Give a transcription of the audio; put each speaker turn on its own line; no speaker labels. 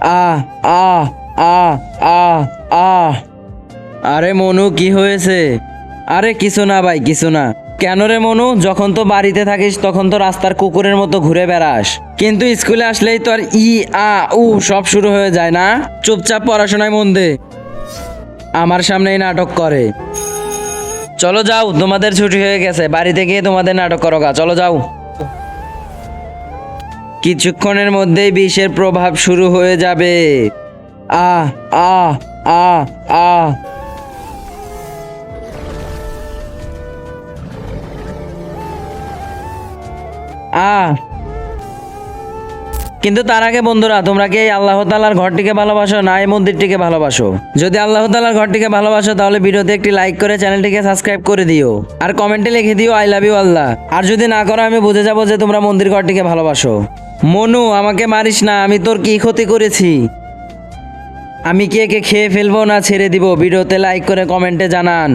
আহ আহ আহ আহ আহ আরে মনু কি হয়েছে? আরে কিছু না ভাই, কিছু না। কেন রে মনু, যখন তো বাড়িতে থাকিস তখন তো রাস্তার কুকুরের মতো ঘুরে বেড়াস, কিন্তু স্কুলে আসলেই তো আর ই আ উ সব শুরু হয়ে যায় না। চুপচাপ পড়াশোনায় মন দে। আমার সামনেই নাটক করে। চলো যাও, তোমাদের ছুটি হয়ে গেছে, বাড়িতে গিয়ে তোমাদের নাটক করো গা, চলো যাও। কিছুক্ষণের মধ্যেই বিষের প্রভাব শুরু হয়ে যাবে। আহ আহ আহ আহ আহ কিন্তু তার আগে বন্ধুরা, তোমরা কি এই আল্লাহ তাআলার ঘরটিকে ভালোবাসো না এই মন্দিরটিকে ভালোবাসো? যদি আল্লাহ তাআলার ঘরটিকে ভালোবাসো তাহলে ভিডিওতে একটি লাইক করে চ্যানেলটিকে সাবস্ক্রাইব করে দিও, আর কমেন্টে লিখে দিও আই লাভ ইউ আল্লাহ। আর যদি না করো আমি বুঝে যাবো যে তোমরা মন্দির ঘরটিকে ভালোবাসো। মনু, আমাকে মারিস না, আমি তোর কি ক্ষতি করেছি? আমি কি একে খেয়ে ফেলবো না ছেড়ে দিব? ভিডিওতে লাইক করে কমেন্টে জানান।